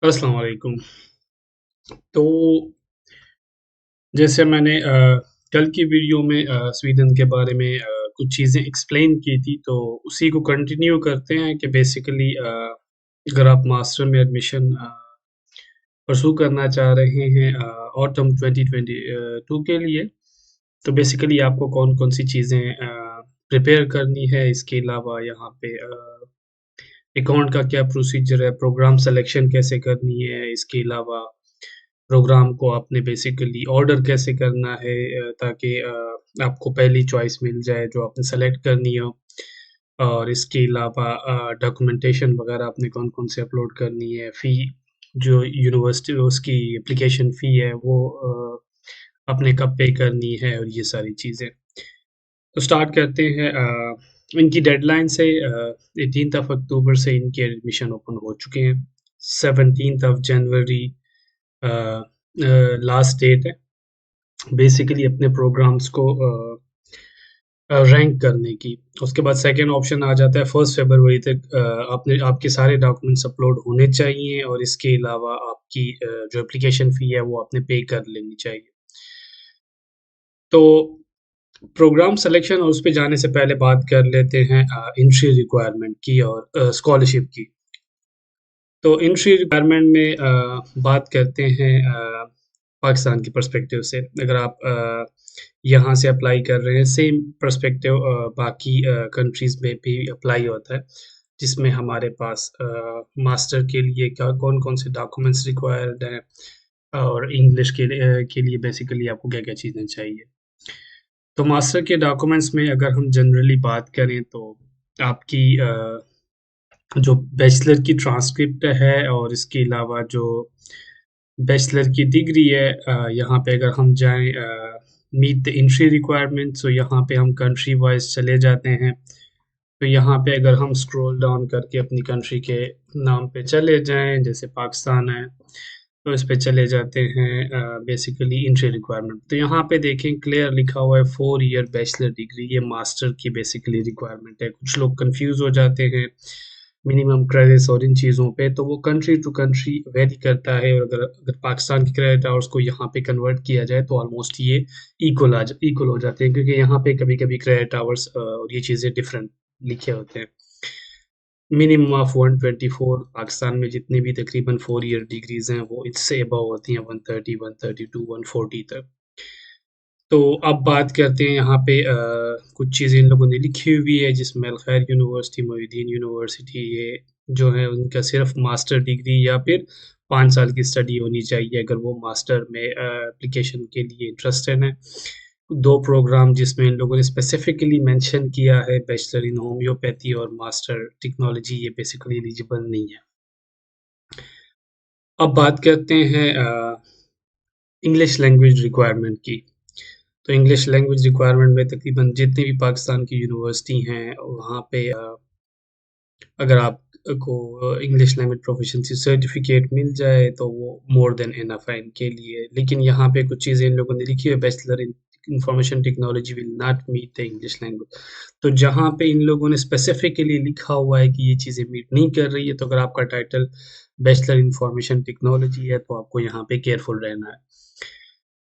अस्सलाम वालेकुम। तो जैसे मैंने कल की वीडियो में स्वीडन के बारे में कुछ चीज़ें एक्सप्लेन की थी, तो उसी को कंटिन्यू करते हैं कि बेसिकली अगर आप मास्टर में एडमिशन परस्यू करना चाह रहे हैं ऑटम 2022 के लिए, तो बेसिकली आपको कौन-कौन सी चीज़ें प्रिपेयर करनी है। इसके अलावा यहाँ पे अकाउंट का क्या प्रोसीजर है, प्रोग्राम सिलेक्शन कैसे करनी है, इसके अलावा प्रोग्राम को आपने बेसिकली ऑर्डर कैसे करना है ताकि आपको पहली चॉइस मिल जाए जो आपने सेलेक्ट करनी हो। और इसके अलावा डॉक्यूमेंटेशन वगैरह आपने कौन-कौन से अपलोड करनी है, फ़ी जो यूनिवर्सिटी उसकी एप्लीकेशन फ़ी है वो आपने कब पे करनी है और ये सारी चीज़ें। तो स्टार्ट करते हैं इनकी डेडलाइन से 18th ऑफ अक्टूबर से इनके एडमिशन ओपन हो चुके हैं। 17th of January a last date है बेसिकली अपने प्रोग्राम्स को रैंक करने की। उसके बाद सेकंड ऑप्शन आ जाता है 1 फरवरी तक आपने आपके सारे डॉक्यूमेंट्स अपलोड होने चाहिए और इसके अलावा आपकी जो एप्लीकेशन फ़ी है वो आपने पे कर लेनी चाहिए। तो प्रोग्राम सिलेक्शन और उस पे जाने से पहले बात कर लेते हैं एंट्री रिक्वायरमेंट की और स्कॉलरशिप की। तो एंट्री रिक्वायरमेंट में बात करते हैं पाकिस्तान की पर्सपेक्टिव से। अगर आप यहाँ से अप्लाई कर रहे हैं सेम पर्सपेक्टिव बाकी कंट्रीज़ में भी अप्लाई होता है, जिसमें हमारे पास मास्टर के लिए क्या कौन-कौन से डॉक्यूमेंट्स रिक्वायर्ड हैं और इंग्लिश के लिए बेसिकली आपको क्या-क्या चीज़ें चाहिए। तो मास्टर के डॉक्यूमेंट्स में अगर हम जनरली बात करें तो आपकी जो बैचलर की ट्रांसक्रिप्ट है और इसके अलावा जो बैचलर की डिग्री है यहाँ पे अगर हम जाएँ मीट द एंट्री रिक्वायरमेंट्स तो यहाँ पे हम कंट्री वाइज़ चले जाते हैं। तो यहाँ पे अगर हम स्क्रॉल डाउन करके अपनी कंट्री के नाम पे चले जाएँ, जैसे पाकिस्तान है, तो इस पे चले जाते हैं बेसिकली एंट्री रिक्वायरमेंट। तो यहाँ पे देखें क्लियर लिखा हुआ है 4 ईयर बैचलर डिग्री, ये मास्टर की बेसिकली रिक्वायरमेंट है। कुछ लोग कन्फ्यूज़ हो जाते हैं मिनिमम क्रेडिट्स और इन चीज़ों पे, तो वो कंट्री टू कंट्री वेरी करता है और अगर अगर पाकिस्तान के क्रेडिट आवर्स को यहाँ पे कन्वर्ट किया जाए तो ऑलमोस्ट ये इक्वल हो जाते हैं क्योंकि यहाँ पे कभी-कभी क्रेडिट आवर्स और ये चीज़ें डिफरेंट लिखे होते हैं। मिनिमम ऑफ 124 पाकिस्तान में जितनी भी तकरीबन 4 ईयर डिग्रीज़ हैं वो इससे अबव होती हैं 130, 132, 140 तक। तो अब बात करते हैं यहाँ पे कुछ चीज़ें इन लोगों ने लिखी हुई है जिसमें अल खैर यूनिवर्सिटी, मोइनुद्दीन यूनिवर्सिटी ये जो है उनका सिर्फ़ मास्टर डिग्री या फिर 5 साल की स्टडी होनी चाहिए अगर वो मास्टर में एप्लीकेशन के लिए इंटरेस्टेड हैं। 2 प्रोग्राम जिसमें इन लोगों ने स्पेसिफ़िकली मेंशन किया है बैचलर इन होम्योपैथी और मास्टर टेक्नोलॉजी ये बेसिकली एलिजिबल नहीं है। अब बात करते हैं इंग्लिश लैंग्वेज रिक्वायरमेंट की। तो इंग्लिश लैंग्वेज रिक्वायरमेंट में तकरीबन जितनी भी पाकिस्तान की यूनिवर्सिटी हैं वहाँ पे अगर आपको इंग्लिश लैंग्वेज प्रोफिशिएंसी सर्टिफिकेट मिल जाए तो वो मोर देन इनफ है इनके लिए। लेकिन यहाँ पे कुछ चीज़ें इन लोगों ने लिखी है bachelor in information technology will not meet the English language. तो जहाँ पे इन लोगों ने स्पेसिफिकली लिखा हुआ है कि ये चीज़ें मीट नहीं कर रही है तो अगर आपका टाइटल बैचलर इंफॉर्मेशन टेक्नोलॉजी है तो आपको यहाँ पे केयरफुल रहना है।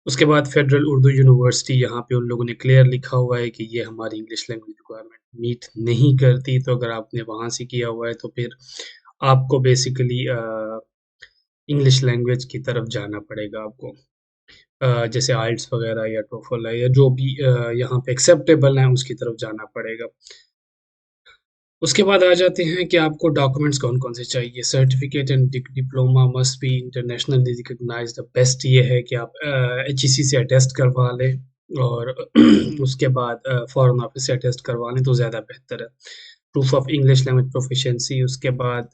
उसके बाद फेडरल उर्दू यूनिवर्सिटी यहाँ पे उन लोगों ने क्लियर लिखा हुआ है कि ये हमारी इंग्लिश लैंग्वेज रिक्वायरमेंट मीट नहीं करती, तो अगर आपने वहाँ से किया हुआ है तो फिर आपको बेसिकली इंग्लिश लैंग्वेज की तरफ जाना पड़ेगा आपको। जैसे आइल्ट्स वगैरह या टोफल है या जो भी यहाँ पे एक्सेप्टेबल है उसकी तरफ जाना पड़ेगा। उसके बाद आ जाते हैं कि आपको डॉक्यूमेंट्स कौन-कौन से चाहिए। Certificate and diploma must be internationally recognised. The best ये है कि आप एचईसी से अटेस्ट करवा लें और उसके बाद फॉरेन ऑफिस से अटेस्ट करवा लें तो ज़्यादा बेहतर है। Proof of English language proficiency उसके बाद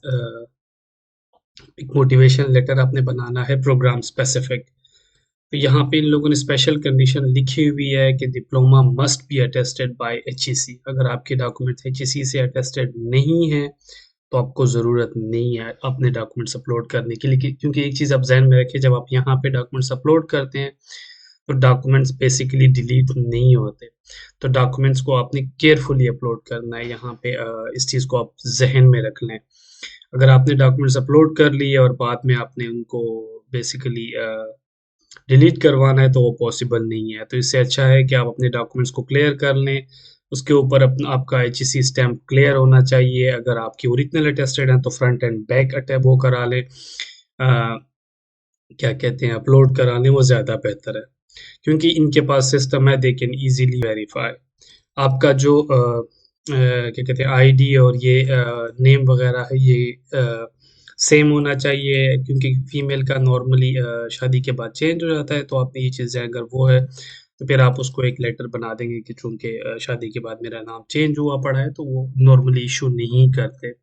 एक मोटिवेशन लेटर आपने बनाना है प्रोग्राम स्पेसिफिक। तो यहाँ पे इन लोगों ने स्पेशल कंडीशन लिखी हुई है कि diploma must B attested bye HEC. अगर आपके डॉक्यूमेंट्स एचईसी से अटेस्टेड नहीं हैं, तो आपको ज़रूरत नहीं है अपने डॉक्यूमेंट्स अपलोड करने की। लेकिन क्योंकि एक चीज़ आप ज़हन में रखिए जब आप यहाँ पे डॉक्यूमेंट्स अपलोड करते हैं, तो डॉक्यूमेंट्स बेसिकली डिलीट नहीं होते। तो डॉक्यूमेंट्स को आपने केयरफुली अपलोड करना है यहाँ पे इस चीज़ को आप ज़हन में रख लें। अगर आपने डॉक्यूमेंट्स अपलोड कर लिए और बाद में आपने उनको बेसिकली डिलीट करवाना है तो वो पॉसिबल नहीं है। तो इससे अच्छा है कि आप अपने डॉक्यूमेंट्स को क्लियर कर लें। उसके ऊपर अपना आपका एचईसी स्टैम्प क्लियर होना चाहिए। अगर आपकी ओरिजिनल अटेस्टेड हैं तो फ्रंट एंड बैक वो करा लें। क्या कहते हैं अपलोड करा लें, वो ज़्यादा बेहतर है। क्योंकि इनके पास सिस्टम है, दे कैन ईज़िली वेरीफाई। आपका जो क्या कहते हैं आईडी और ये नेम वगैरह है ये सेम होना चाहिए, क्योंकि फीमेल का नॉर्मली शादी के बाद चेंज हो जाता है। तो आपने ये चीज़ें अगर वो है तो फिर आप उसको एक लेटर बना देंगे कि चूंकि शादी के बाद मेरा नाम चेंज हुआ पड़ा है, तो वो नॉर्मली इशू नहीं करते।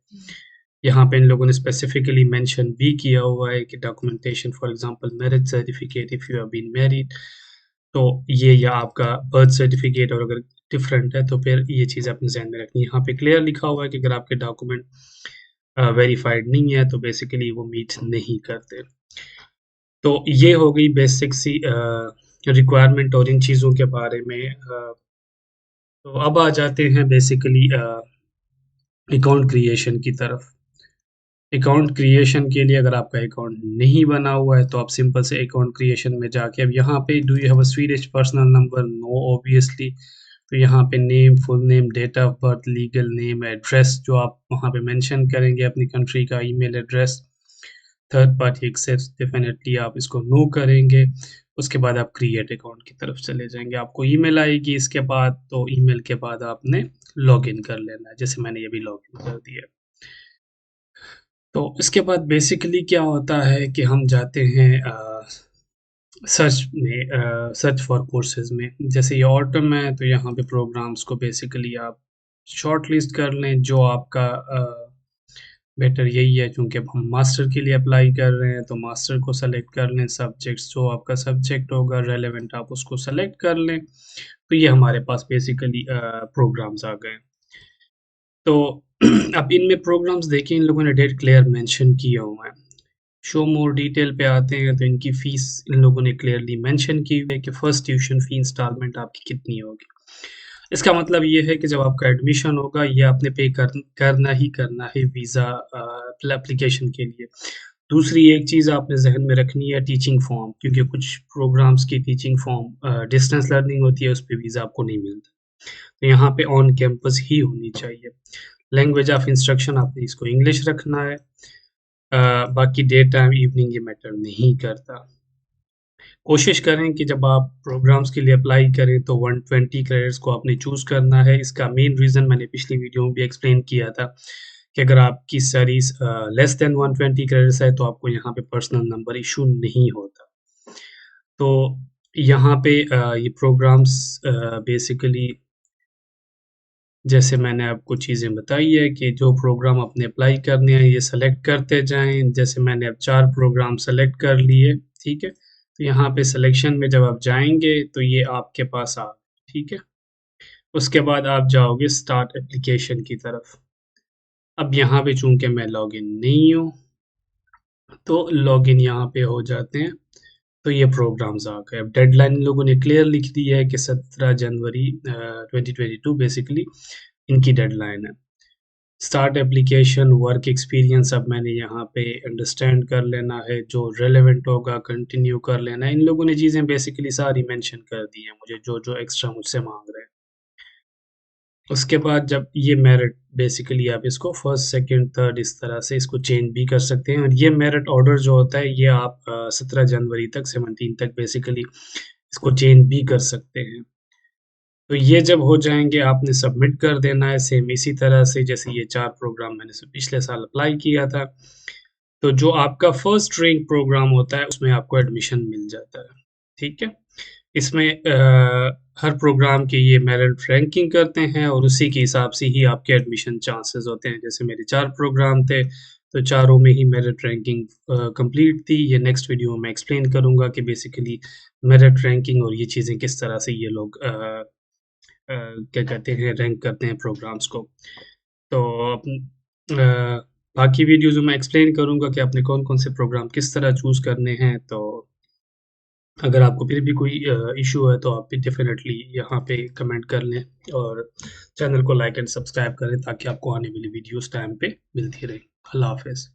यहाँ पे इन लोगों ने स्पेसिफिकली मेंशन भी किया हुआ है कि documentation for example marriage certificate if you have been married, तो ये या आपका बर्थ सर्टिफिकेट, और अगर डिफरेंट है तो फिर ये चीज़ अपने ज़हन में रखनी है। यहाँ पे क्लियर लिखा हुआ है कि अगर आपके डॉक्यूमेंट वेरीफाइड नहीं है तो बेसिकली वो मीट नहीं करते। तो ये हो गई बेसिक सी रिक्वायरमेंट और इन चीज़ों के बारे में। तो अब आ जाते हैं बेसिकली अकाउंट क्रिएशन की तरफ। अकाउंट क्रिएशन के लिए अगर आपका अकाउंट नहीं बना हुआ है तो आप सिंपल से अकाउंट क्रिएशन में जाके अब यहाँ पे do you have a Swedish personal number, no obviously. तो यहाँ पे name, full name, date of birth, legal name, address जो आप वहाँ पे मेंशन करेंगे अपनी कंट्री का, email address, third party accept, definitely आप इसको नो करेंगे। उसके बाद आप क्रिएट अकाउंट की तरफ चले जाएंगे, आपको ईमेल आएगी इसके बाद। तो ईमेल के बाद आपने लॉगिन कर लेना है, जैसे मैंने ये भी लॉगिन कर दिया। तो इसके बाद बेसिकली क्या होता है कि हम जाते हैं सर्च फॉर कोर्सेज में। जैसे ये ऑटम है तो यहाँ पे प्रोग्राम्स को बेसिकली आप शॉर्ट लिस्ट कर लें जो आपका बेटर यही है, क्योंकि अब हम मास्टर के लिए अप्लाई कर रहे हैं तो मास्टर को सेलेक्ट कर लें। सब्जेक्ट्स जो आपका सब्जेक्ट होगा रेलेवेंट आप उसको सेलेक्ट कर लें। तो ये हमारे पास बेसिकली प्रोग्राम्स आ गए। तो अब इनमें प्रोग्राम्स देखिए, इन लोगों ने डेट क्लियर मेंशन किया हुआ है। शो मोर डिटेल पे आते हैं तो इनकी फ़ीस इन लोगों ने क्लियरली मेंशन की हुई है कि फर्स्ट ट्यूशन फ़ी इंस्टॉलमेंट आपकी कितनी होगी। इसका मतलब ये है कि जब आपका एडमिशन होगा ये आपने पे करना है वीज़ा एप्लीकेशन के लिए। दूसरी एक चीज़ आपने ज़हन में रखनी है, टीचिंग फ़ॉर्म, क्योंकि कुछ प्रोग्राम्स की टीचिंग फ़ॉर्म डिस्टेंस लर्निंग होती है, उस पे वीज़ा आपको नहीं मिलता। तो यहाँ पे ऑन कैंपस ही होनी चाहिए। लैंग्वेज ऑफ इंस्ट्रक्शन आपने इसको इंग्लिश रखना है। बाकी डे टाइम, इवनिंग ये मैटर नहीं करता। कोशिश करें कि जब आप प्रोग्राम्स के लिए अप्लाई करें तो 120 क्रेडिट्स को आपने चूज़ करना है। इसका मेन रीज़न मैंने पिछली वीडियो में भी एक्सप्लेन किया था कि अगर आपकी स्टडीज़ लेस देन 120 क्रेडिट्स है तो आपको यहाँ पे पर्सनल नंबर इशू नहीं होता। तो यहाँ पे ये प्रोग्राम्स बेसिकली जैसे मैंने आपको चीज़ें बताई है कि जो प्रोग्राम आपने अप्लाई करने हैं ये सेलेक्ट करते जाएँ। जैसे मैंने अब 4 प्रोग्राम सेलेक्ट कर लिए, ठीक है? तो यहाँ पे सिलेक्शन में जब आप जाएँगे तो ये आपके पास आ ठीक है? उसके बाद आप जाओगे स्टार्ट एप्लीकेशन की तरफ। अब यहाँ पे चूँकि मैं लॉगिन नहीं हूँ, तो लॉगिन यहाँ पे हो जाते हैं। तो ये प्रोग्राम्स आ गए। अब डेडलाइन इन लोगों ने क्लियर लिख दी है कि 17 जनवरी 2022 बेसिकली इनकी डेडलाइन है। स्टार्ट एप्लीकेशन, वर्क एक्सपीरियंस अब मैंने यहाँ पे अंडरस्टैंड कर लेना है, जो रेलेवेंट होगा कंटिन्यू कर लेना है। इन लोगों ने चीज़ें बेसिकली सारी मेंशन कर दी हैं मुझे, जो एक्स्ट्रा मुझसे माँग रहे हैं। उसके बाद जब ये मेरिट बेसिकली आप इसको फर्स्ट, सेकंड, थर्ड इस तरह से इसको चेंज भी कर सकते हैं। और ये मेरिट ऑर्डर जो होता है ये आप 17 जनवरी तक, 17 तक बेसिकली इसको चेंज भी कर सकते हैं। तो ये जब हो जाएँगे आपने सबमिट कर देना है, सेम इसी तरह से जैसे ये 4 प्रोग्राम मैंने पिछले साल अप्लाई किया था। तो जो आपका फर्स्ट रैंक प्रोग्राम होता है उसमें आपको एडमिशन मिल जाता है, ठीक है? इसमें हर प्रोग्राम की ये मेरिट रैंकिंग करते हैं और उसी के हिसाब से ही आपके एडमिशन चांसेस होते हैं। जैसे मेरे 4 प्रोग्राम थे, तो चारों में ही मेरिट रैंकिंग कंप्लीट थी। ये नेक्स्ट वीडियो में एक्सप्लेन करूँगा कि बेसिकली मेरिट रैंकिंग और ये चीज़ें किस तरह से ये लोग क्या कहते हैं रैंक करते हैं प्रोग्राम्स को। तो बाकी वीडियोज़ में मैं एक्सप्लेन करूँगा कि आपने कौन-कौन से प्रोग्राम किस तरह चूज़ करने हैं। तो अगर आपको फिर भी कोई इश्यू है तो आप भी डेफ़िनेटली यहाँ पे कमेंट कर लें और चैनल को लाइक एंड सब्सक्राइब करें ताकि आपको आने वाली वीडियोज़ टाइम पे मिलती रहें। अल्लाह हाफ़िज़।